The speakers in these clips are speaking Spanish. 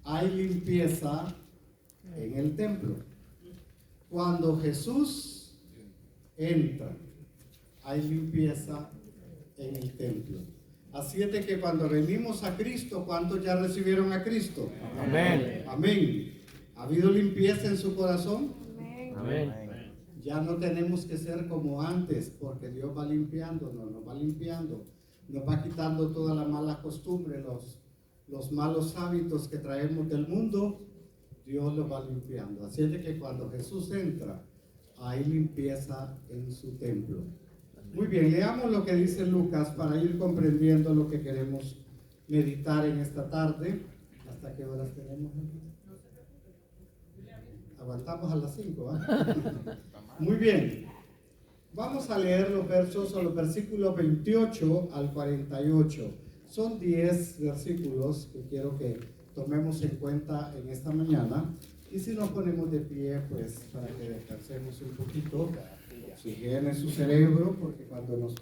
hay limpieza en el templo. Cuando Jesús entra, hay limpieza en el templo. Así es de que cuando venimos a Cristo, ¿cuántos ya recibieron a Cristo? Amén. Amén. ¿Ha habido limpieza en su corazón? Amén. Ya no tenemos que ser como antes, porque Dios va limpiándonos, nos va limpiando, nos va quitando toda la mala costumbre, los malos hábitos que traemos del mundo. Dios los va limpiando. Así es de que cuando Jesús entra, hay limpieza en su templo. Muy bien, leamos lo que dice Lucas para ir comprendiendo lo que queremos meditar en esta tarde. ¿Hasta qué horas tenemos? Aguantamos a las 5, ¿eh? Muy bien. Vamos a leer los versos o los versículos 28 al 48. Son 10 versículos que quiero que tomemos en cuenta en esta mañana. Y si nos ponemos de pie, pues para que descansemos un poquito, oxigene su cerebro, porque cuando nos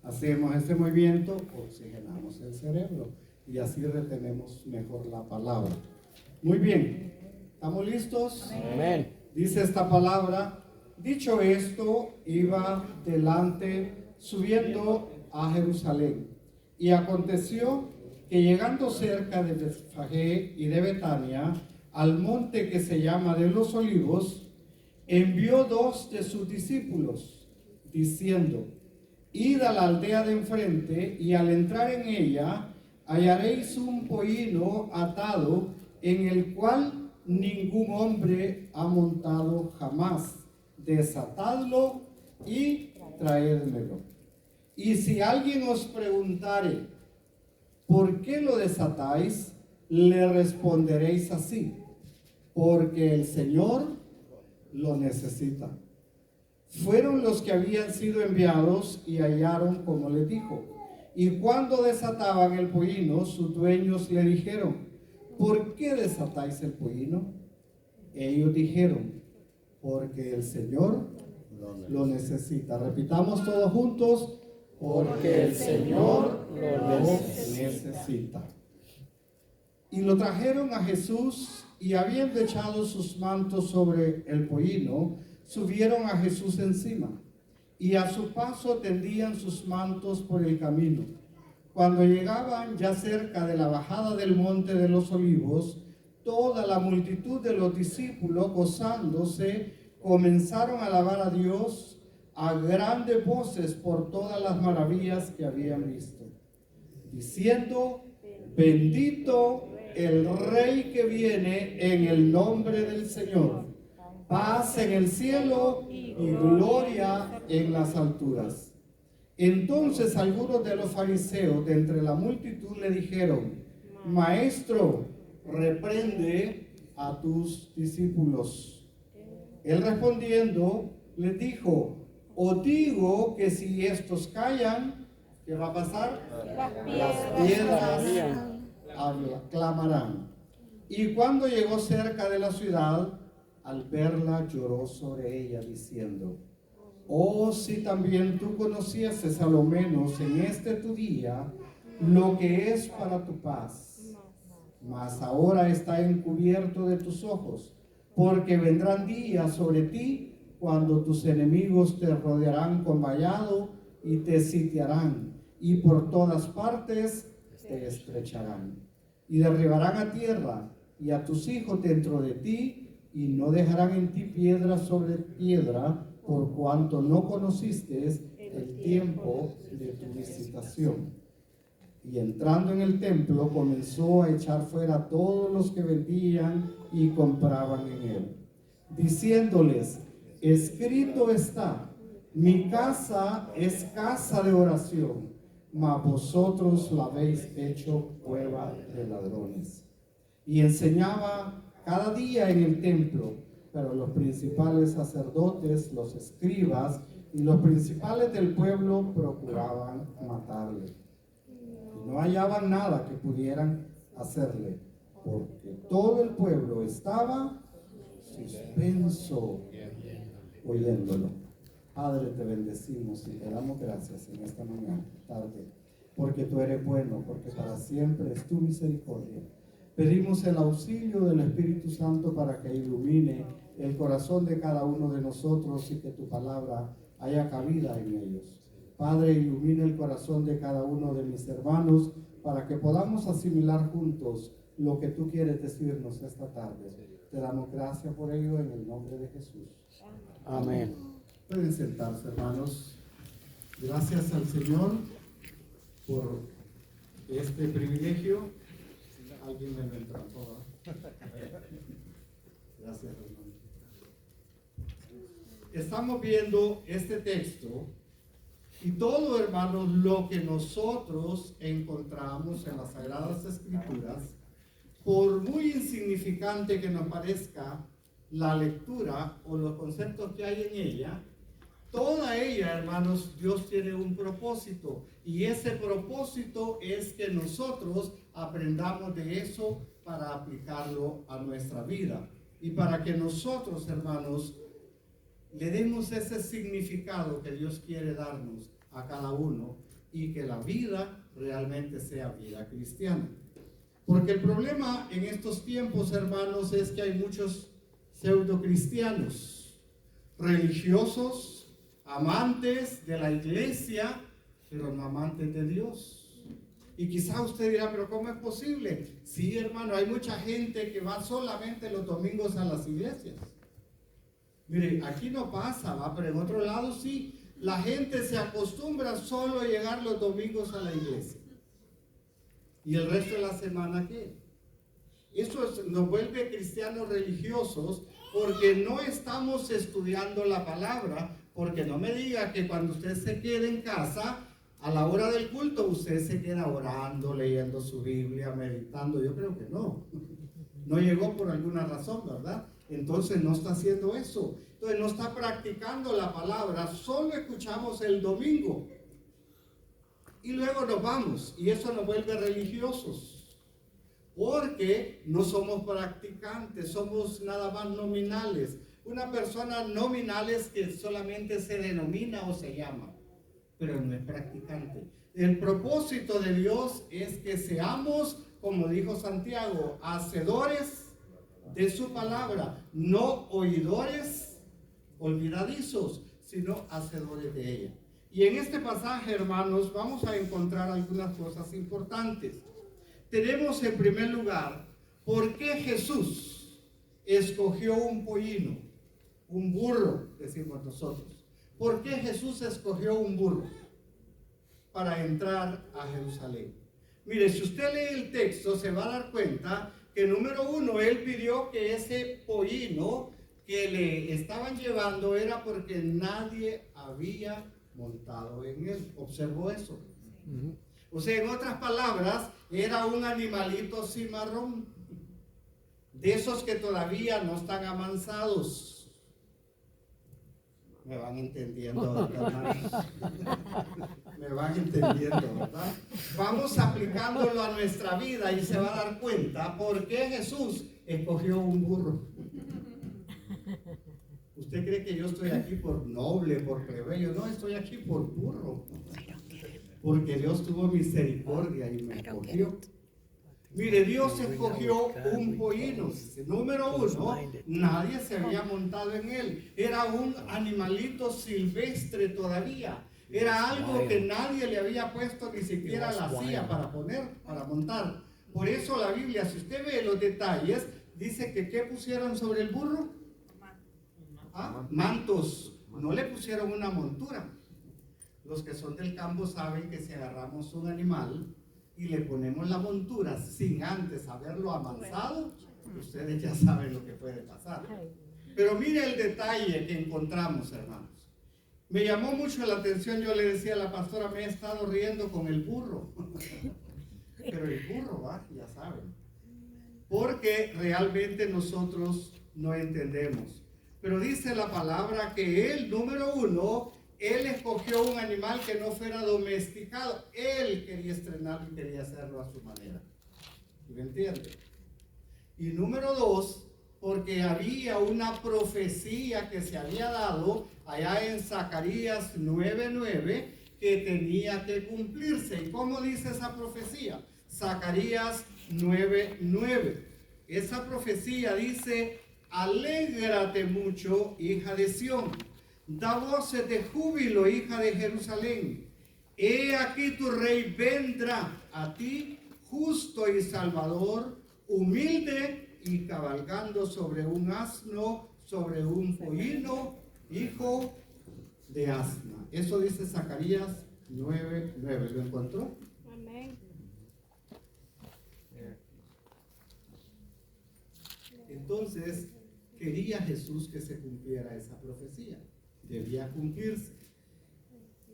hacemos este movimiento, oxigenamos el cerebro y así retenemos mejor la palabra. Muy bien, ¿estamos listos? Amén. Dice esta palabra: dicho esto, iba delante subiendo a Jerusalén. Y aconteció que llegando cerca de Betfagé y de Betania, al monte que se llama de los Olivos, envió 2 de sus discípulos, diciendo: id a la aldea de enfrente, y al entrar en ella hallaréis un pollino atado, en el cual ningún hombre ha montado jamás. Desatadlo y traédmelo. Y si alguien os preguntare, ¿por qué lo desatáis?, le responderéis así: porque el Señor lo necesita. Fueron los que habían sido enviados y hallaron como les dijo. Y cuando desataban el pollino, sus dueños le dijeron: ¿por qué desatáis el pollino? Ellos dijeron: porque el Señor lo necesita. Repitamos todos juntos: porque el Señor lo necesita. Y lo trajeron a Jesús, y habiendo echado sus mantos sobre el pollino, subieron a Jesús encima, y a su paso tendían sus mantos por el camino. Cuando llegaban ya cerca de la bajada del monte de los Olivos, toda la multitud de los discípulos, gozándose, comenzaron a alabar a Dios a grandes voces por todas las maravillas que habían visto, diciendo: bendito el Rey que viene en el nombre del Señor, paz en el cielo y gloria en las alturas. Entonces algunos de los fariseos de entre la multitud le dijeron: Maestro, reprende a tus discípulos. Él respondiendo les dijo: os digo que si estos callan, ¿qué va a pasar? Las piedras clamarán. Y cuando llegó cerca de la ciudad, al verla lloró sobre ella, diciendo: oh, si también tú conocieses a lo menos en este tu día lo que es para tu paz. Mas ahora está encubierto de tus ojos, porque vendrán días sobre ti cuando tus enemigos te rodearán con vallado y te sitiarán, y por todas partes te estrecharán, y derribarán a tierra y a tus hijos dentro de ti, y no dejarán en ti piedra sobre piedra, por cuanto no conociste el tiempo de tu visitación. Y entrando en el templo, comenzó a echar fuera a todos los que vendían y compraban en él, diciéndoles: escrito está, mi casa es casa de oración, mas vosotros la habéis hecho cueva de ladrones. Y enseñaba cada día en el templo, pero los principales sacerdotes, los escribas y los principales del pueblo procuraban matarle. Y no hallaban nada que pudieran hacerle, porque todo el pueblo estaba suspenso oyéndolo. Padre, te bendecimos y te damos gracias en esta mañana, tarde, porque tú eres bueno, porque para siempre es tu misericordia. Pedimos el auxilio del Espíritu Santo para que ilumine el corazón de cada uno de nosotros y que tu palabra haya cabida en ellos. Padre, ilumina el corazón de cada uno de mis hermanos para que podamos asimilar juntos lo que tú quieres decirnos esta tarde. Te damos gracias por ello en el nombre de Jesús. Amén. Pueden sentarse, hermanos. Gracias al Señor por este privilegio. Alguien me lo entrampó. Gracias, hermano. Estamos viendo este texto y todo, hermanos, lo que nosotros encontramos en las Sagradas Escrituras, por muy insignificante que nos parezca la lectura o los conceptos que hay en ella, toda ella, hermanos, Dios tiene un propósito, y ese propósito es que nosotros aprendamos de eso para aplicarlo a nuestra vida y para que nosotros, hermanos, le demos ese significado que Dios quiere darnos a cada uno y que la vida realmente sea vida cristiana. Porque el problema en estos tiempos, hermanos, es que hay muchos pseudocristianos, religiosos, amantes de la iglesia, pero no amantes de Dios. Y quizá usted dirá, pero ¿cómo es posible? Sí, hermano, hay mucha gente que va solamente los domingos a las iglesias. Mire, aquí no pasa, ¿va? Pero en otro lado sí. La gente se acostumbra solo a llegar los domingos a la iglesia. ¿Y el resto de la semana qué? Eso nos vuelve cristianos religiosos porque no estamos estudiando la palabra. Porque no me diga que cuando usted se quede en casa, a la hora del culto, usted se queda orando, leyendo su Biblia, meditando. Yo creo que no. No llegó por alguna razón, ¿verdad? Entonces no está haciendo eso. Entonces no está practicando la palabra. Solo escuchamos el domingo. Y luego nos vamos. Y eso nos vuelve religiosos. Porque no somos practicantes, somos nada más nominales. Una persona nominal es que solamente se denomina o se llama, pero no es practicante. El propósito de Dios es que seamos, como dijo Santiago, hacedores de su palabra, no oidores olvidadizos, sino hacedores de ella. Y en este pasaje, hermanos, vamos a encontrar algunas cosas importantes. Tenemos en primer lugar, ¿por qué Jesús escogió un pollino? Un burro, decimos nosotros. ¿Por qué Jesús escogió un burro para entrar a Jerusalén? Mire, si usted lee el texto, se va a dar cuenta que número uno, él pidió que ese pollino que le estaban llevando era porque nadie había montado en él. ¿Observó eso? O sea, en otras palabras, era un animalito cimarrón, de esos que todavía no están amansados. Me van entendiendo, hermanos. Me van entendiendo, ¿verdad? Vamos aplicándolo a nuestra vida y se va a dar cuenta por qué Jesús escogió un burro. ¿Usted cree que yo estoy aquí por noble, por plebeyo? No, estoy aquí por burro. Porque Dios tuvo misericordia y me escogió. Mire, Dios escogió un pollino. Número uno, nadie se había montado en él. Era un animalito silvestre todavía. Era algo que nadie le había puesto ni siquiera la silla para montar. Por eso la Biblia, si usted ve los detalles, dice que ¿qué pusieron sobre el burro? Mantos. No le pusieron una montura. Los que son del campo saben que si agarramos un animal y le ponemos la montura sin antes haberlo amansado, ustedes ya saben lo que puede pasar. Pero mire el detalle que encontramos, hermanos. Me llamó mucho la atención, yo le decía a la pastora, me he estado riendo con el burro. Pero el burro, ya saben. Porque realmente nosotros no entendemos. Pero dice la palabra que él, número uno, él escogió un animal que no fuera domesticado. Él quería estrenarlo y quería hacerlo a su manera. ¿Me entiende? Y número dos, porque había una profecía que se había dado allá en Zacarías 9:9 que tenía que cumplirse. ¿Y cómo dice esa profecía? Zacarías 9:9. Esa profecía dice: alégrate mucho, hija de Sión, da voces de júbilo, hija de Jerusalén. He aquí tu rey vendrá a ti, justo y salvador, humilde y cabalgando sobre un asno, sobre un pollino, hijo de asna. Eso dice Zacarías 9:9. ¿Lo encontró? Amén. Entonces, quería Jesús que se cumpliera esa profecía. Debía cumplirse.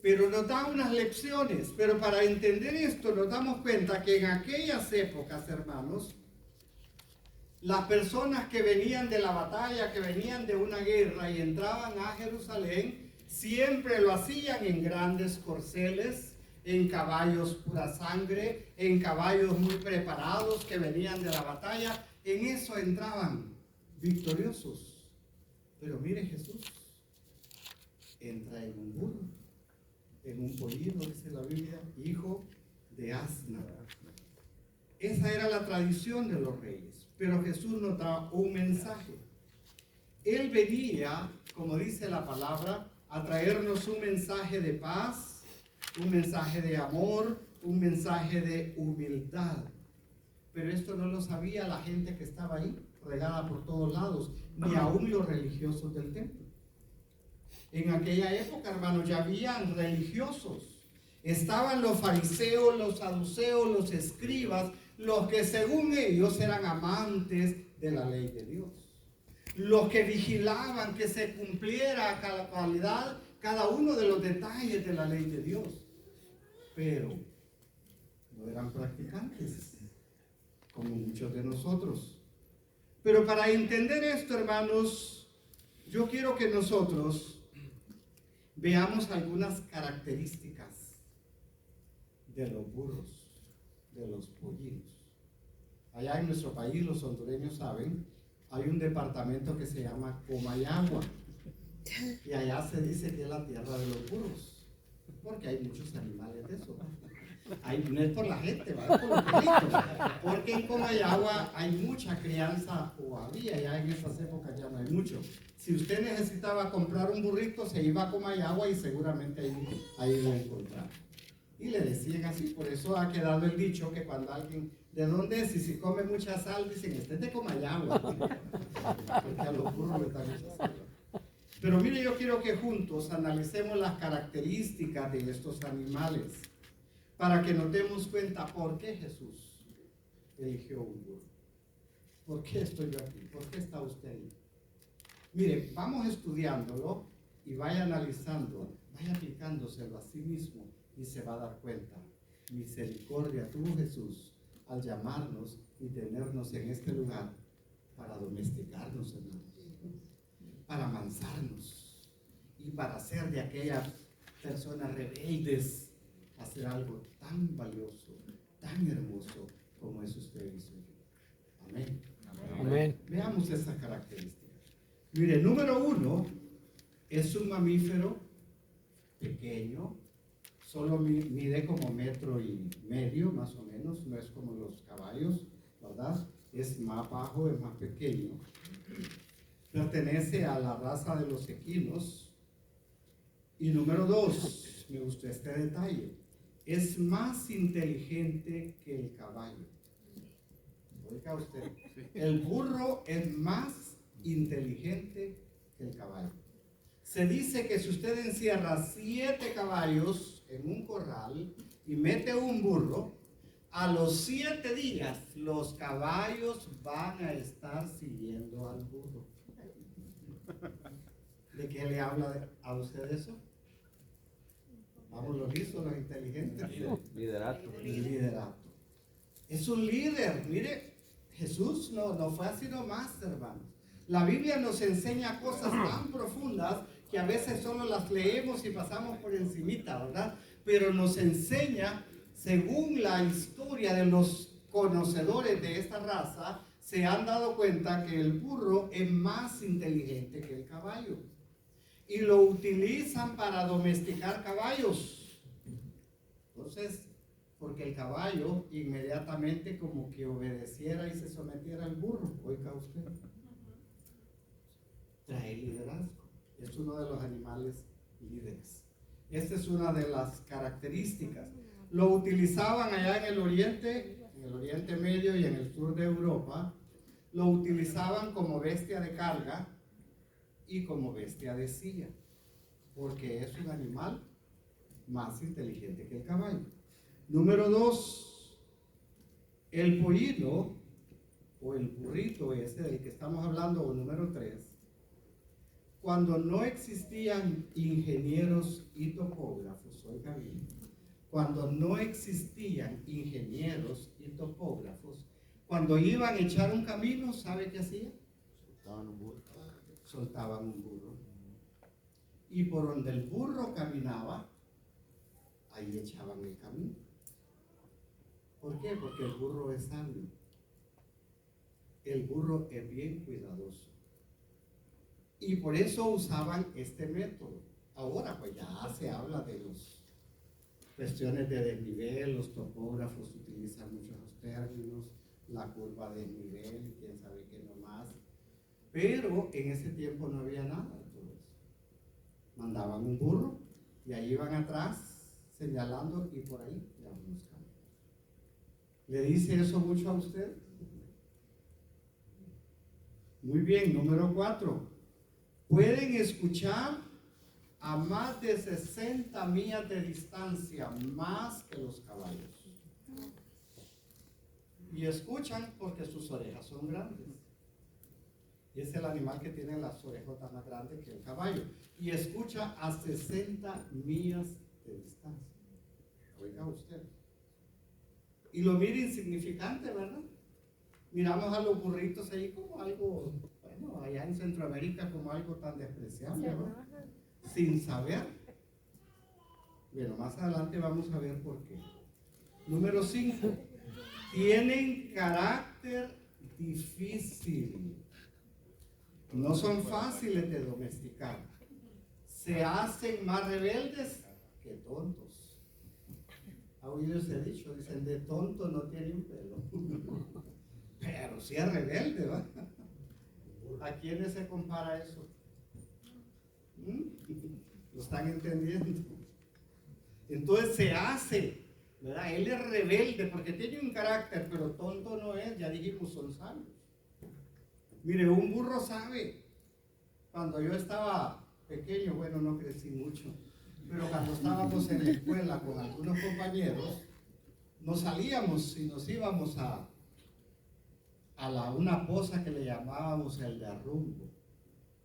Pero nos da unas lecciones. Pero para entender esto nos damos cuenta que en aquellas épocas, hermanos, las personas que venían de la batalla, que venían de una guerra y entraban a Jerusalén, siempre lo hacían en grandes corceles, en caballos pura sangre, en caballos muy preparados que venían de la batalla. En eso entraban victoriosos. Pero mire, Jesús entra en un burro, en un pollino, dice la Biblia, hijo de asna. Esa era la tradición de los reyes. Pero Jesús nos da un mensaje. Él venía, como dice la palabra, a traernos un mensaje de paz, un mensaje de amor, un mensaje de humildad. Pero esto no lo sabía la gente que estaba ahí, regada por todos lados, ni aún los religiosos del templo. En aquella época, hermanos, ya habían religiosos. Estaban los fariseos, los saduceos, los escribas, los que según ellos eran amantes de la ley de Dios. Los que vigilaban que se cumpliera a cabalidad cada uno de los detalles de la ley de Dios. Pero no eran practicantes, como muchos de nosotros. Pero para entender esto, hermanos, yo quiero que nosotros veamos algunas características de los burros, de los pollinos. Allá en nuestro país, los hondureños saben, hay un departamento que se llama Comayagua. Y allá se dice que es la tierra de los burros, porque hay muchos animales de eso. No es por la gente, ¿va? Es por los burritos. Porque en Comayagua hay mucha crianza, o había, ya en esas épocas ya no hay mucho. Si usted necesitaba comprar un burrito, se iba a Comayagua y seguramente ahí lo encontraba. Y le decían así, por eso ha quedado el dicho que cuando alguien, ¿de dónde es? Y si come mucha sal, dicen, este es de Comayagua. Porque a los burros les da mucha sal. Pero mire, yo quiero que juntos analicemos las características de estos animales para que nos demos cuenta por qué Jesús eligió un burro. ¿Por qué estoy yo aquí? ¿Por qué está usted ahí? Mire, vamos estudiándolo y vaya analizando, vaya aplicándoselo a sí mismo y se va a dar cuenta. Misericordia tuvo Jesús al llamarnos y tenernos en este lugar para domesticarnos, hermanos, para amansarnos y para hacer de aquellas personas rebeldes, hacer algo tan valioso, tan hermoso como es usted y soy yo. Amén. Amén. Veamos esas características. Mire, número 1, es un mamífero pequeño, solo mide como 1,5 metros más o menos, no es como los caballos, ¿verdad? Es más bajo, es más pequeño. Pertenece a la raza de los equinos. Y número 2, me gustó este detalle, es más inteligente que el caballo. Oiga usted, el burro es más inteligente que el caballo. Se dice que si usted encierra 7 caballos en un corral y mete un burro, a los 7 días los caballos van a estar siguiendo al burro. ¿De qué le habla a usted eso? Vamos, los listos, los inteligentes. Liderato. Liderato. Es un líder. Mire, Jesús no fue así nomás, hermanos. La Biblia nos enseña cosas tan profundas que a veces solo las leemos y pasamos por encimita, ¿verdad? Pero nos enseña, según la historia de los conocedores de esta raza, se han dado cuenta que el burro es más inteligente que el caballo. Y lo utilizan para domesticar caballos. Entonces, porque el caballo inmediatamente como que obedeciera y se sometiera al burro. Oiga usted, trae liderazgo. Es uno de los animales líderes. Esta es una de las características. Lo utilizaban allá en el Oriente Medio y en el sur de Europa. Lo utilizaban como bestia de carga y como bestia de silla, porque es un animal más inteligente que el caballo. Número 2, el pollino o el burrito ese del que estamos hablando, o número 3, cuando no existían ingenieros y topógrafos, oiga bien, cuando no existían ingenieros y topógrafos, cuando iban a echar un camino, ¿sabe qué hacían? Soltaban un burro. Y por donde el burro caminaba, ahí echaban el camino. ¿Por qué? Porque el burro es sabio. El burro es bien cuidadoso. Y por eso usaban este método. Ahora pues ya se habla de las cuestiones de desnivel, los topógrafos utilizan muchos términos, la curva de desnivel y quién sabe qué nomás. Pero en ese tiempo no había nada de todo eso. Mandaban un burro y ahí iban atrás señalando y por ahí ya unos caminos. ¿Le dice eso mucho a usted? Muy bien, número 4. Pueden escuchar a más de 60 millas de distancia, más que los caballos. Y escuchan porque sus orejas son grandes. Y es el animal que tiene las orejotas más grandes que el caballo. Y escucha a 60 millas de distancia. Oiga usted. Y lo mira insignificante, ¿verdad? Miramos a los burritos ahí como algo, bueno, allá en Centroamérica como algo tan despreciable, ¿verdad? Sin saber. Bueno, más adelante vamos a ver por qué. Número 5. Tienen carácter difícil. No son fáciles de domesticar. Se hacen más rebeldes que tontos. ¿Ha oído ese dicho? Dicen, de tonto no tiene un pelo. Pero sí es rebelde, ¿va? ¿A quiénes se compara eso? ¿Lo están entendiendo? Entonces se hace, ¿verdad? Él es rebelde porque tiene un carácter, pero tonto no es, ya dijimos, son sabios. Mire, un burro sabe. Cuando yo estaba pequeño, bueno, no crecí mucho, pero cuando estábamos en la escuela con algunos compañeros, nos salíamos y nos íbamos a una poza que le llamábamos el de Arrumbo.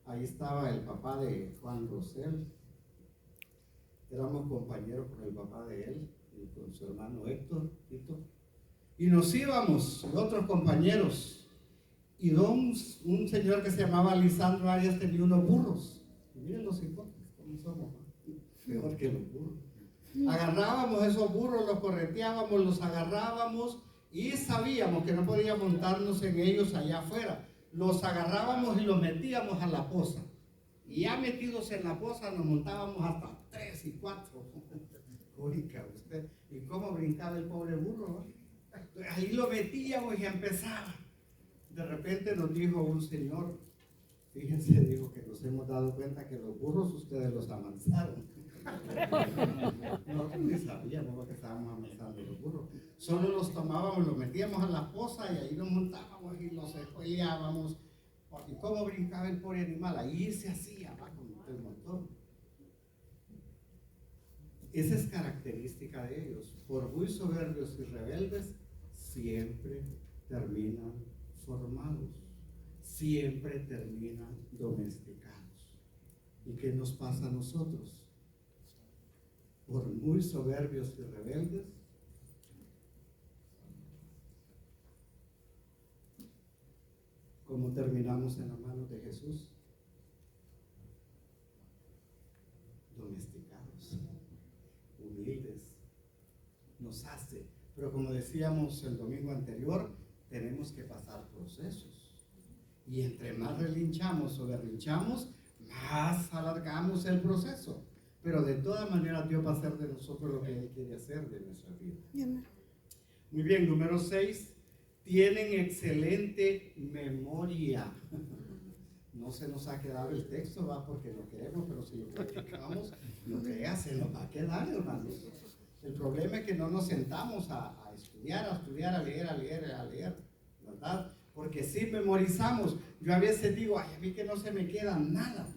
Ahí estaba el papá de Juan Rosel. Éramos compañeros con el papá de él y con su hermano Héctor, Tito. Y nos íbamos, otros compañeros. Y un señor que se llamaba Lisandro Arias tenía unos burros. Y miren los hipotes, cómo somos, peor que los burros. Agarrábamos esos burros, los correteábamos, los agarrábamos y sabíamos que no podíamos montarnos en ellos allá afuera. Los agarrábamos y los metíamos a la poza. Y ya metidos en la poza nos montábamos hasta 3 y 4. Oiga usted, ¿y cómo brincaba el pobre burro? Ahí lo metíamos y empezaba. De repente nos dijo un señor, fíjense, dijo que nos hemos dado cuenta que los burros ustedes los amansaron. Nosotros ni sabíamos que estábamos amansando los burros. Solo los tomábamos, los metíamos a la poza y ahí nos montábamos y los escueleábamos. ¿Y cómo brincaba el pobre animal? Ahí se hacía, va, con el montón. Esa es característica de ellos. Por muy soberbios y rebeldes, siempre terminan formados, siempre terminan domesticados. ¿Y qué nos pasa a nosotros? Por muy soberbios y rebeldes, ¿cómo terminamos en las manos de Jesús? Domesticados, humildes, nos hace. Pero como decíamos el domingo anterior, tenemos que pasar procesos. Y entre más relinchamos o berrinchamos, más alargamos el proceso. pero de todas maneras Dios va a hacer de nosotros lo que Él quiere hacer de nuestra vida. Muy bien, número 6, tienen excelente memoria. No se nos ha quedado el texto, va, porque lo queremos, pero si lo practicamos, lo que se nos va a quedar, hermanos. El problema es que no nos sentamos a estudiar, a leer, ¿verdad? Porque si memorizamos, yo a veces digo, ay, a mí que no se me queda nada.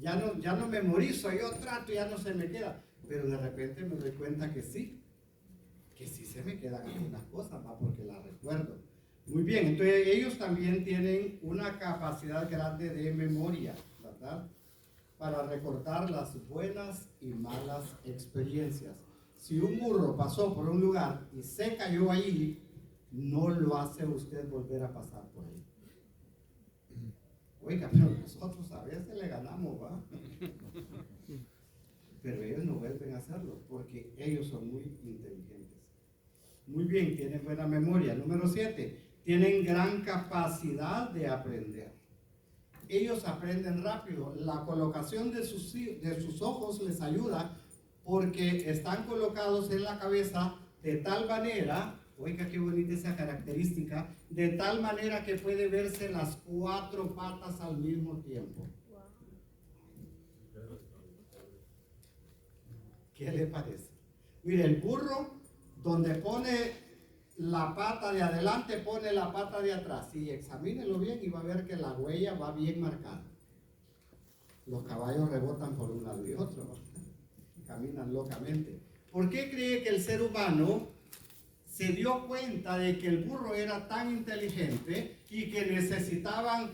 Ya no memorizo, yo trato y ya no se me queda. Pero de repente me doy cuenta que sí se me quedan algunas cosas, ¿va? Porque las recuerdo. Muy bien, entonces ellos también tienen una capacidad grande de memoria, ¿verdad? Para recordar las buenas y malas experiencias. Si un burro pasó por un lugar y se cayó allí, no lo hace usted volver a pasar por ahí. Oiga, pero nosotros a veces le ganamos, ¿va? Pero ellos no vuelven a hacerlo porque ellos son muy inteligentes. Muy bien, tienen buena memoria. Número 7, tienen gran capacidad de aprender. Ellos aprenden rápido. La colocación de sus ojos les ayuda porque están colocados en la cabeza de tal manera, oiga qué bonita esa característica, de tal manera que puede verse las 4 patas al mismo tiempo. ¿Qué le parece? Mire, el burro, donde pone la pata de adelante, pone la pata de atrás. Y examínelo bien y va a ver que la huella va bien marcada. Los caballos rebotan por un lado y otro, ¿no? Caminan locamente. ¿Por qué cree que el ser humano se dio cuenta de que el burro era tan inteligente y que necesitaban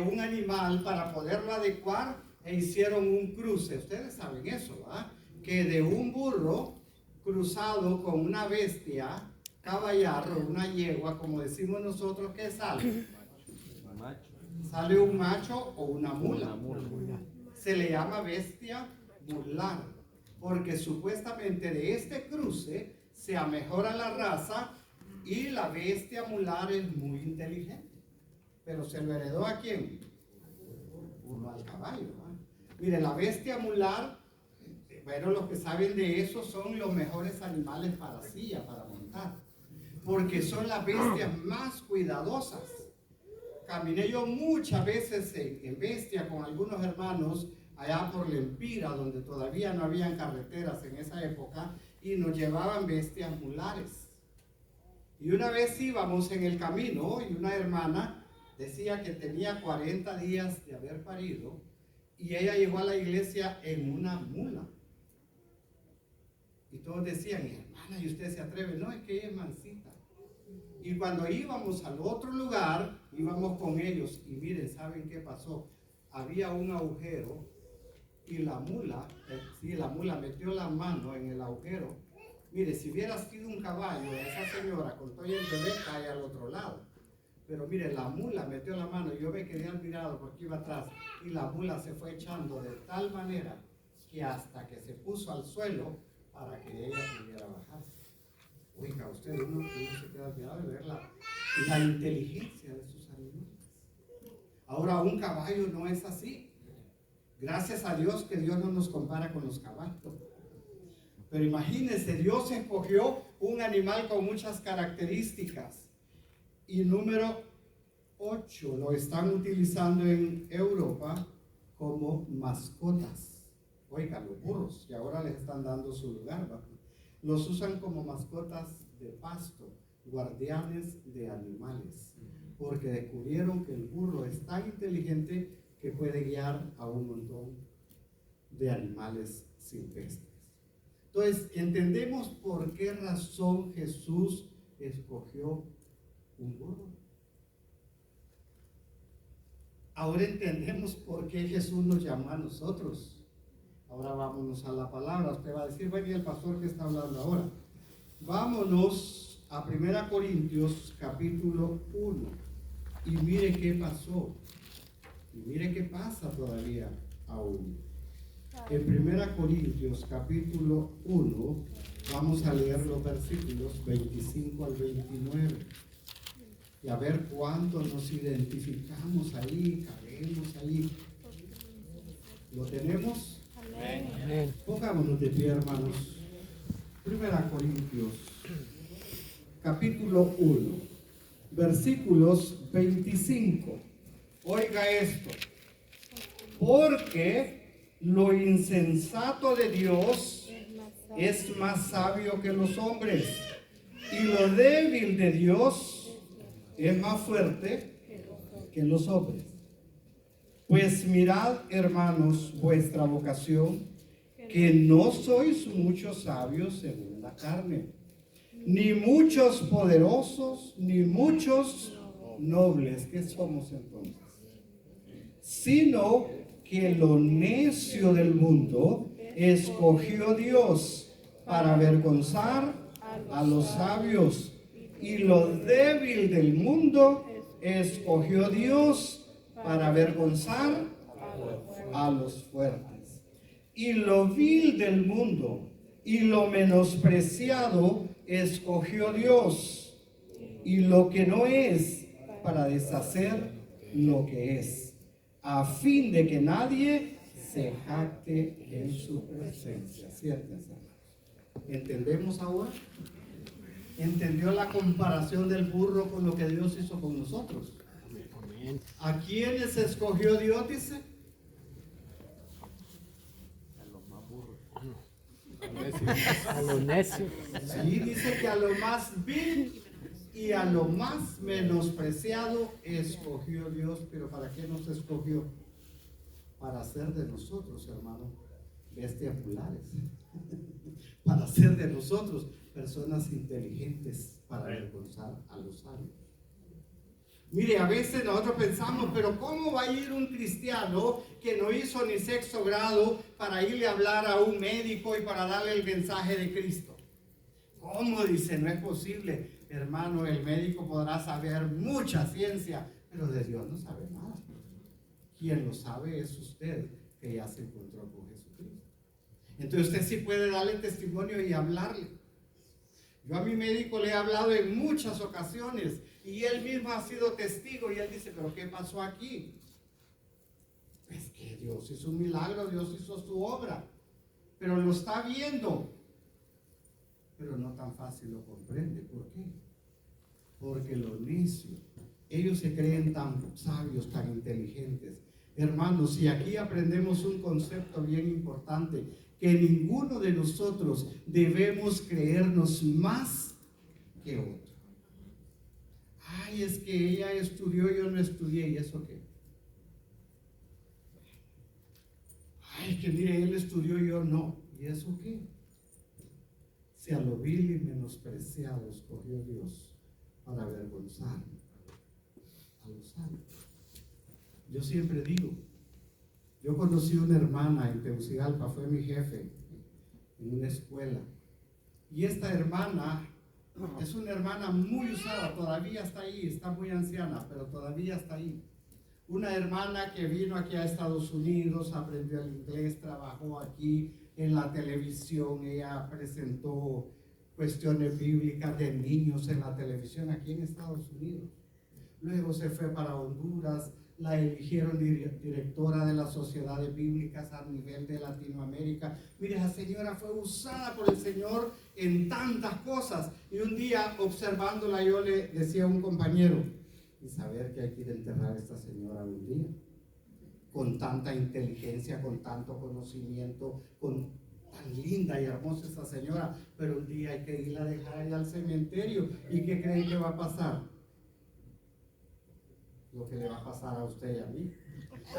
un animal para poderlo adecuar e hicieron un cruce? Ustedes saben eso, ¿verdad? Que de un burro cruzado con una bestia, caballarro, una yegua, como decimos nosotros, ¿qué sale? Sale un macho o una mula. Se le llama bestia mular, porque supuestamente de este cruce se mejora la raza y la bestia mular es muy inteligente. Pero ¿se lo heredó a quién? Uno al caballo, ¿no? Mire, la bestia mular, bueno, los que saben de eso son los mejores animales para silla, para montar, porque son las bestias más cuidadosas. Caminé yo muchas veces en bestia con algunos hermanos allá por Lempira, donde todavía no habían carreteras en esa época, y nos llevaban bestias mulares. Y una vez íbamos en el camino y una hermana decía que tenía 40 días de haber parido y ella llegó a la iglesia en una mula. Y todos decían, hermana, ¿y usted se atreve? No, es que ella es mansita. Y cuando íbamos al otro lugar, íbamos con ellos y miren, ¿saben qué pasó? Había un agujero y la mula metió la mano en el agujero. Mire, si hubiera sido un caballo, esa señora con todo el bebé cae al otro lado. Pero mire, la mula metió la mano, yo me quedé admirado porque iba atrás y la mula se fue echando de tal manera que hasta que se puso al suelo para que ella pudiera bajarse. Oiga, uno se queda admirado de ver la inteligencia de sus animales. Ahora, un caballo no es así. Gracias a Dios que Dios no nos compara con los caballos. Pero imagínense, Dios escogió un animal con muchas características. Y número 8, lo están utilizando en Europa como mascotas. Oiga, los burros, que ahora les están dando su lugar, ¿va? Los usan como mascotas de pasto, guardianes de animales, porque descubrieron que el burro es tan inteligente que puede guiar a un montón de animales silvestres. Entonces, entendemos por qué razón Jesús escogió un burro. Ahora entendemos por qué Jesús nos llamó a nosotros. Ahora vámonos a la palabra. Usted va a decir, bueno, ¿y el pastor qué está hablando ahora? Vámonos a 1 Corintios capítulo 1 y mire qué pasó. Y mire qué pasa todavía aún. En 1 Corintios capítulo 1 vamos a leer los versículos 25 al 29 y a ver cuánto nos identificamos ahí, cabemos ahí. ¿Lo tenemos? Amén. Pongámonos de pie, hermanos. Primera Corintios, capítulo 1, versículos 25. Oiga esto. Porque lo insensato de Dios es más sabio que los hombres, y lo débil de Dios es más fuerte que los hombres. Pues mirad, hermanos, vuestra vocación, que no sois muchos sabios según la carne, ni muchos poderosos, ni muchos nobles. ¿Qué somos entonces? Sino que lo necio del mundo escogió Dios para avergonzar a los sabios, y lo débil del mundo escogió Dios para avergonzar a los fuertes. Y lo vil del mundo y lo menospreciado escogió Dios, y lo que no es, para deshacer lo que es, a fin de que nadie se jacte en su presencia. Siéntense, hermanos. ¿Entendemos ahora? ¿Entendió la comparación del burro con lo que Dios hizo con nosotros? Amén. ¿A quiénes escogió Dios, dice? A los necios. Sí, dice que a lo más vil y a lo más menospreciado escogió Dios. Pero ¿para qué nos escogió? Para hacer de nosotros, hermano, bestiaculares. Para hacer de nosotros personas inteligentes, para avergonzar a los sabios. Mire, a veces nosotros pensamos, pero ¿cómo va a ir un cristiano que no hizo ni sexto grado para irle a hablar a un médico y para darle el mensaje de Cristo? ¿Cómo? Dice, no es posible. Hermano, el médico podrá saber mucha ciencia, pero de Dios no sabe nada. Quien lo sabe es usted, que ya se encontró con Jesucristo. Entonces usted sí puede darle testimonio y hablarle. Yo a mi médico le he hablado en muchas ocasiones y él mismo ha sido testigo, y él dice, pero ¿qué pasó aquí? Es que Dios hizo un milagro, Dios hizo su obra, pero lo está viendo, pero no tan fácil lo comprende. ¿Por qué? Porque los necios, ellos se creen tan sabios, tan inteligentes. Hermanos, y aquí aprendemos un concepto bien importante, que ninguno de nosotros debemos creernos más que otro. Ay, es que ella estudió, yo no estudié, ¿y eso qué? Ay, que mire, él estudió, yo no, ¿y eso qué? Si a lo vil y menospreciado escogió Dios para avergonzar a los sabios. Yo siempre digo, yo conocí una hermana en Tegucigalpa, fue mi jefe en una escuela, y esta hermana es una hermana muy usada, todavía está ahí, está muy anciana, pero todavía está ahí. Una hermana que vino aquí a Estados Unidos, aprendió el inglés, trabajó aquí en la televisión, ella presentó cuestiones bíblicas de niños en la televisión aquí en Estados Unidos. Luego se fue para Honduras, la eligieron directora de las sociedades bíblicas a nivel de Latinoamérica. Mire, esa señora fue usada por el Señor en tantas cosas. Y un día, observándola, yo le decía a un compañero, y saber que hay que ir a enterrar a esta señora un día, con tanta inteligencia, con tanto conocimiento, con tan linda y hermosa esa señora, pero un día hay que irla a dejar allá al cementerio. ¿Y qué creen que va a pasar? Lo que le va a pasar a usted y a mí.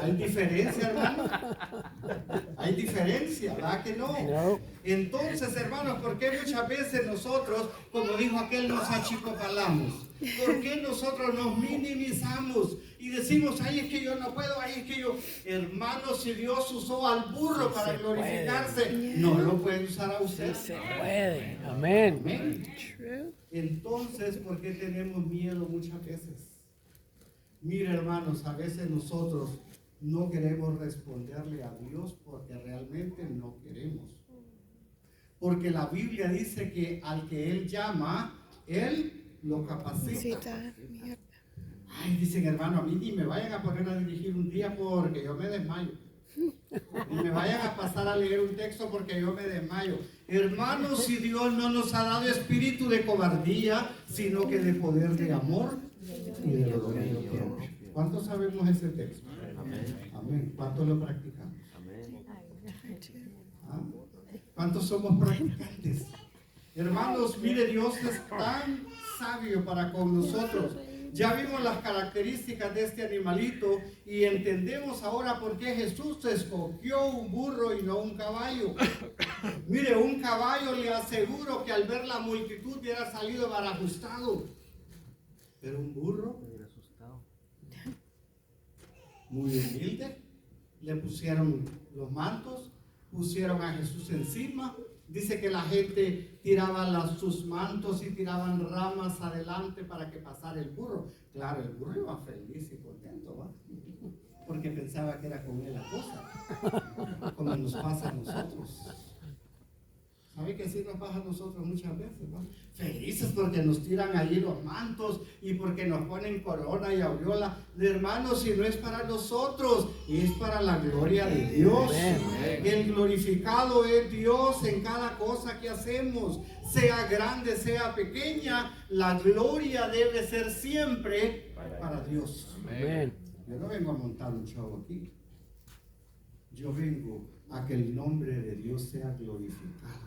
Hay diferencia, hermano. Hay diferencia, ¿verdad que no? No. Entonces, hermanos, ¿por qué muchas veces nosotros, como dijo aquel, nos achicopalamos? ¿Por qué nosotros nos minimizamos y decimos, ay, es que yo no puedo, ay, es que yo... Hermanos, si Dios usó al burro para glorificarse, ¿no lo puede usar a usted? Sí se puede. Amén. Amén. Entonces, ¿por qué tenemos miedo muchas veces? Mire, hermanos, a veces nosotros no queremos responderle a Dios porque realmente no queremos. Porque la Biblia dice que al que Él llama, Él lo capacita. Ay, dicen, hermano, a mí ni me vayan a poner a dirigir un día porque yo me desmayo. Y me vayan a pasar a leer un texto porque yo me desmayo. Hermanos, si Dios no nos ha dado espíritu de cobardía, sino que de poder, de amor y de dominio propio. ¿Cuántos sabemos ese texto? Amén. ¿Cuántos lo practicamos? ¿Ah? ¿Cuántos somos practicantes? Hermanos, mire, Dios es tan sabio para con nosotros. Ya vimos las características de este animalito y entendemos ahora por qué Jesús escogió un burro y no un caballo. Mire, un caballo le aseguro que al ver la multitud hubiera salido barajustado. Pero un burro, muy humilde, le pusieron los mantos, pusieron a Jesús encima. Dice que la gente tiraba sus mantos y tiraban ramas adelante para que pasara el burro. Claro, el burro iba feliz y contento, ¿va? Porque pensaba que era con él la cosa, como nos pasa a nosotros. ¿Sabe que así nos pasa a nosotros muchas veces, ¿va? Felices porque nos tiran ahí los mantos y porque nos ponen corona y aureola. De hermanos, si no es para nosotros, es para la gloria de Dios. El glorificado es Dios en cada cosa que hacemos, sea grande, sea pequeña. La gloria debe ser siempre para Dios. Yo no vengo a montar un show aquí. Yo vengo a que el nombre de Dios sea glorificado.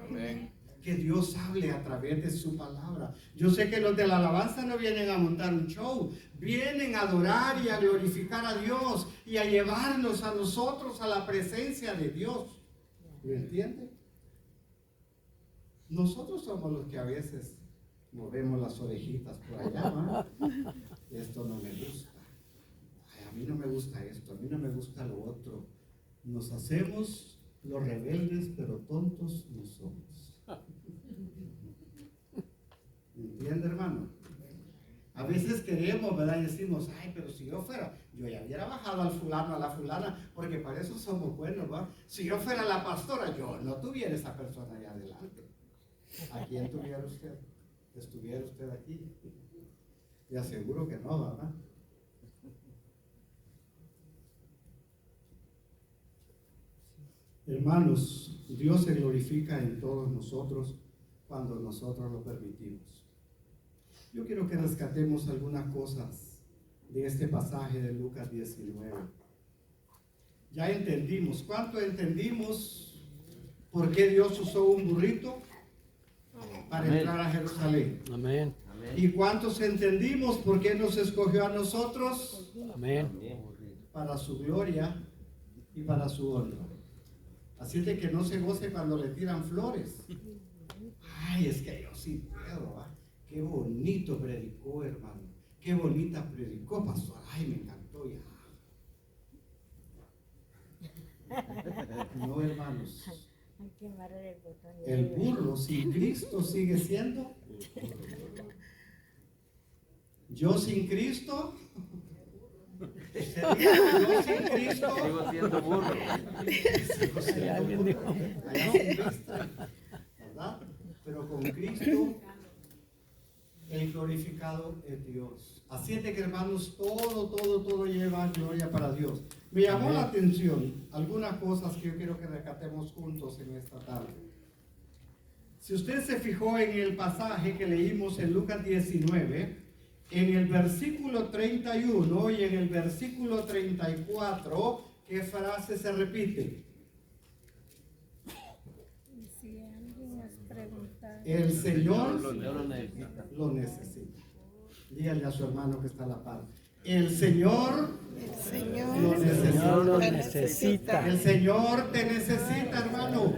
Amén. Que Dios hable a través de su palabra. Yo sé que los de la alabanza no vienen a montar un show, vienen a adorar y a glorificar a Dios y a llevarnos a nosotros a la presencia de Dios. ¿Lo entiende? Nosotros somos los que a veces movemos las orejitas por allá, ¿no? Esto no me gusta. Ay, a mí no me gusta esto, a mí no me gusta lo otro. Nos hacemos los rebeldes, pero tontos no somos. ¿Entiende, hermano? A veces queremos, ¿verdad? Y decimos, ay, pero si yo fuera, yo ya hubiera bajado al fulano, a la fulana, porque para eso somos buenos, ¿va? Si yo fuera la pastora, yo no tuviera esa persona allá adelante. ¿A quién tuviera usted? ¿Estuviera usted aquí? Le aseguro que no, ¿verdad? Hermanos, Dios se glorifica en todos nosotros cuando nosotros lo permitimos. Yo quiero que rescatemos algunas cosas de este pasaje de Lucas 19. Ya entendimos. ¿Cuánto entendimos por qué Dios usó un burrito para entrar a Jerusalén? Amén. ¿Y cuántos entendimos por qué nos escogió a nosotros? Amén. Para su gloria y para su honra. Así de que no se goce cuando le tiran flores. Ay, es que yo sí puedo, ¿va? Qué bonito predicó, hermano. Qué bonita predicó, pastor. Ay, me encantó ya. No, hermanos. El burro sin Cristo sigue siendo. Yo sin Cristo. Yo sin Cristo. Sigo siendo burro. Sigo siendo burro. Allá sin Cristo, ¿verdad? Pero con Cristo, el glorificado es Dios. Así es de que, hermanos, todo lleva gloria para Dios. Me llamó la atención algunas cosas que yo quiero que rescatemos juntos en esta tarde. Si usted se fijó en el pasaje que leímos en Lucas 19, en el versículo 31 y en el versículo 34, ¿qué frase se repite? El Señor lo necesita. Dígale a su hermano que está a la par. El Señor lo necesita. El Señor te necesita, hermano.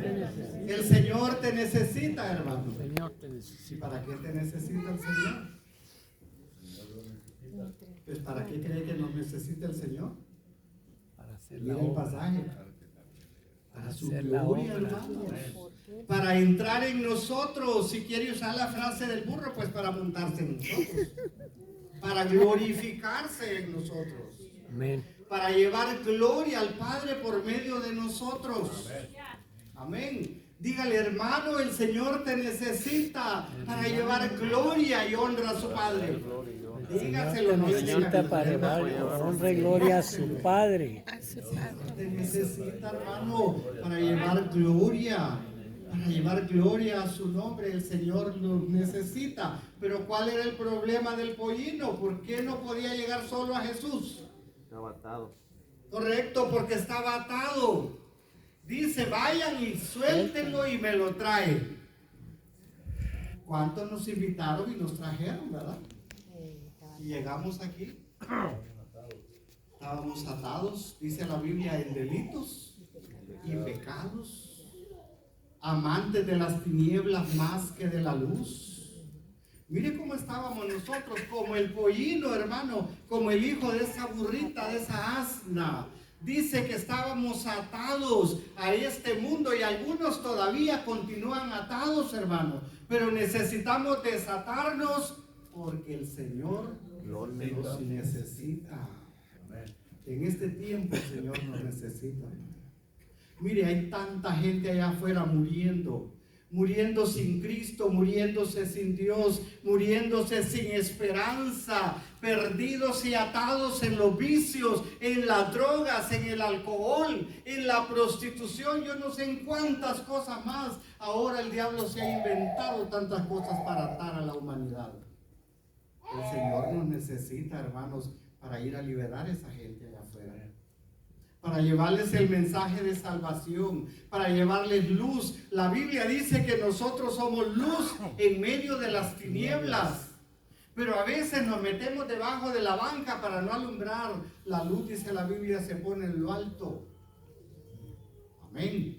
El Señor te necesita, hermano. ¿Y para qué te necesita el Señor? Pues ¿para qué cree que nos necesita el Señor? Para hacer Mira la el obra. pasaje. Para su hacer la gloria, obra. hermanos. Para entrar en nosotros. Si quiere usar la frase del burro, pues para montarse en nosotros. Para glorificarse en nosotros. Amén. Para llevar gloria al Padre por medio de nosotros. Amén. Dígale, hermano, el Señor te necesita para llevar gloria y honra a su Padre. Dígaselo, no le diga Necesita para llevar honra y gloria a su Padre. te necesita, hermano, para llevar gloria. Para llevar gloria a su nombre, el Señor lo necesita. Pero ¿cuál era el problema del pollino? ¿Por qué no podía llegar solo a Jesús? Estaba atado. Correcto, porque estaba atado. Dice, vayan y suéltenlo y me lo traen. ¿Cuántos nos invitaron y nos trajeron, verdad? Y llegamos aquí. Estábamos atados, dice la Biblia, en delitos y pecados. Amantes de las tinieblas más que de la luz. Mire cómo estábamos nosotros, como el pollino, hermano, como el hijo de esa burrita, de esa asna. Dice que estábamos atados a este mundo y algunos todavía continúan atados, hermano. Pero necesitamos desatarnos porque el Señor los necesita. En este tiempo el Señor nos necesita. Mire, hay tanta gente allá afuera muriendo sin Cristo, muriéndose sin Dios, muriéndose sin esperanza, perdidos y atados en los vicios, en las drogas, en el alcohol, en la prostitución, yo no sé en cuántas cosas más. Ahora el diablo se ha inventado tantas cosas para atar a la humanidad. El Señor nos necesita, hermanos, para ir a liberar a esa gente allá afuera, para llevarles el mensaje de salvación, para llevarles luz. La Biblia dice que nosotros somos luz en medio de las tinieblas, pero a veces nos metemos debajo de la banca para no alumbrar. La luz, dice la Biblia, se pone en lo alto. Amén.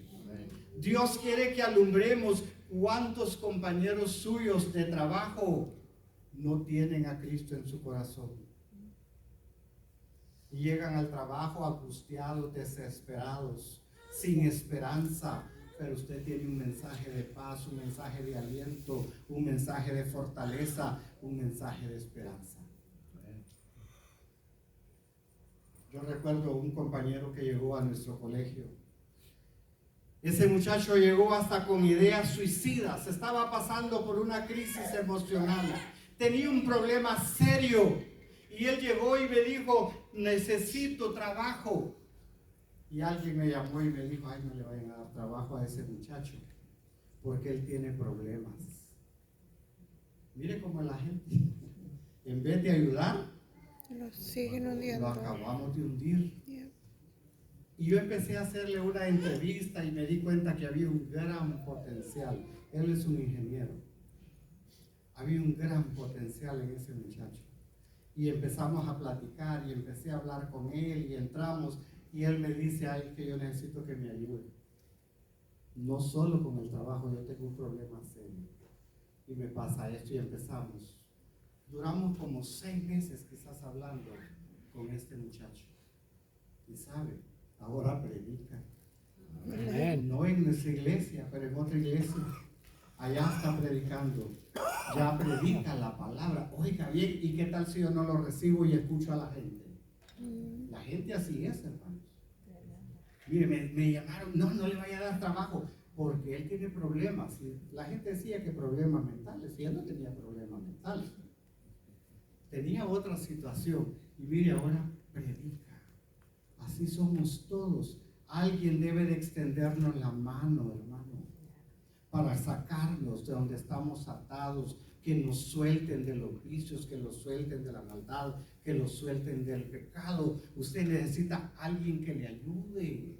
Dios quiere que alumbremos. ¿Cuántos compañeros suyos de trabajo no tienen a Cristo en su corazón? Y llegan al trabajo angustiados, desesperados, sin esperanza. Pero usted tiene un mensaje de paz, un mensaje de aliento, un mensaje de fortaleza, un mensaje de esperanza. Yo recuerdo un compañero que llegó a nuestro colegio. Ese muchacho llegó hasta con ideas suicidas, estaba pasando por una crisis emocional, tenía un problema serio. Y él llegó y me dijo, necesito trabajo. Y alguien me llamó y me dijo, ay, no le vayan a dar trabajo a ese muchacho, porque él tiene problemas. Mire cómo la gente, en vez de ayudar, lo acabamos de hundir. Y yo empecé a hacerle una entrevista y me di cuenta que había un gran potencial. Él es un ingeniero. Había un gran potencial en ese muchacho. Y empezamos a platicar y empecé a hablar con él y entramos y él me dice, ay, que yo necesito que me ayude. No solo con el trabajo, yo tengo un problema serio. Y me pasa esto y empezamos. Duramos como 6 meses quizás hablando con este muchacho. Y sabe, ahora predica. No en nuestra iglesia, pero en otra iglesia. Allá está predicando, ya predica la palabra. Oiga bien, ¿y qué tal si yo no lo recibo y escucho a la gente? La gente así es, hermanos. Mire, me llamaron, no le vaya a dar trabajo, porque él tiene problemas. Y la gente decía que problemas mentales, y él no tenía problemas mentales. Tenía otra situación, y mire, ahora predica. Así somos todos. Alguien debe de extendernos la mano, hermano, para sacarnos de donde estamos atados, que nos suelten de los vicios, que los suelten de la maldad, que los suelten del pecado. Usted necesita a alguien que le ayude.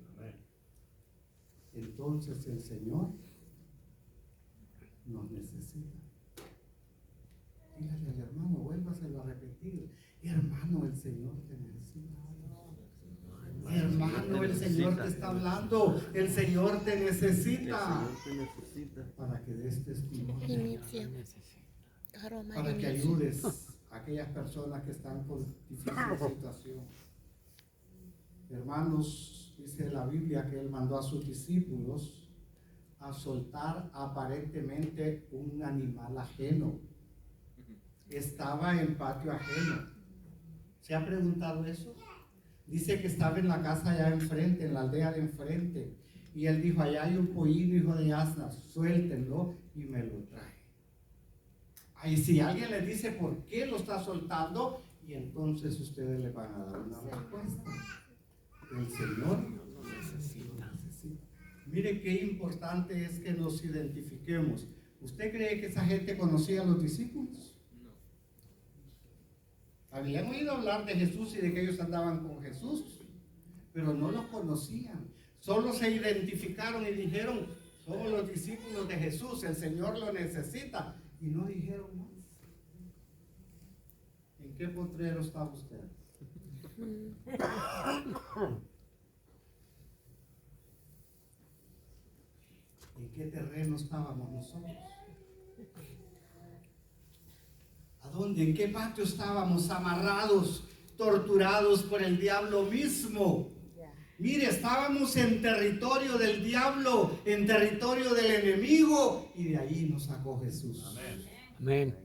Entonces el Señor nos necesita. Dígale al hermano, vuélvaselo a repetir. Hermano, el Señor te necesita. Hermano, el Señor te está hablando. El Señor te necesita. Para que des testimonio. Para que ayudes a aquellas personas que están con difícil situación. Hermanos, dice la Biblia que Él mandó a sus discípulos a soltar aparentemente un animal ajeno. Estaba en patio ajeno. ¿Se ha preguntado eso? Dice que estaba en la casa allá enfrente, en la aldea de enfrente. y él dijo, allá hay un pollino hijo de asna, suéltenlo y me lo trae. Ahí si alguien le dice por qué lo está soltando, y entonces ustedes le van a dar una respuesta. El Señor nos necesita. Mire qué importante es que nos identifiquemos. ¿Usted cree que esa gente conocía a los discípulos? No. Habían oído hablar de Jesús y de que ellos andaban con Jesús, pero no los conocían. Solo se identificaron y dijeron, somos los discípulos de Jesús, el Señor lo necesita. Y no dijeron más. ¿En qué potrero está usted? ¿En qué terreno estábamos nosotros? ¿A dónde? ¿En qué patio estábamos? Amarrados, torturados por el diablo mismo. Mire, estábamos en territorio del diablo, en territorio del enemigo, y de ahí nos sacó Jesús. Amén. Amén.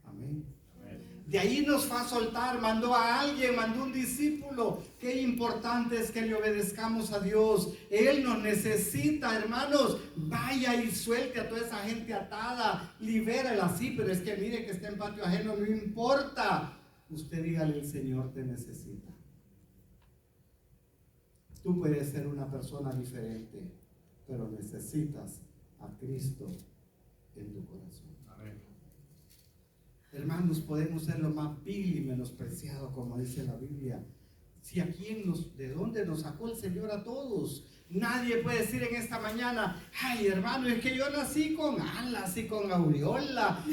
Amén. De ahí nos fue a soltar, mandó a alguien, mandó un discípulo. Qué importante es que le obedezcamos a Dios. Él nos necesita, hermanos. Vaya y suelte a toda esa gente atada, libérala, sí, pero es que mire que está en patio ajeno, no importa. Usted dígale, el Señor te necesita. Tú puedes ser una persona diferente, pero necesitas a Cristo en tu corazón. Amén. Hermanos, podemos ser lo más vil y menospreciado, como dice la Biblia. Si aquí ¿de dónde nos sacó el Señor a todos? Nadie puede decir en esta mañana, ay hermano, es que yo nací con alas y con aureola.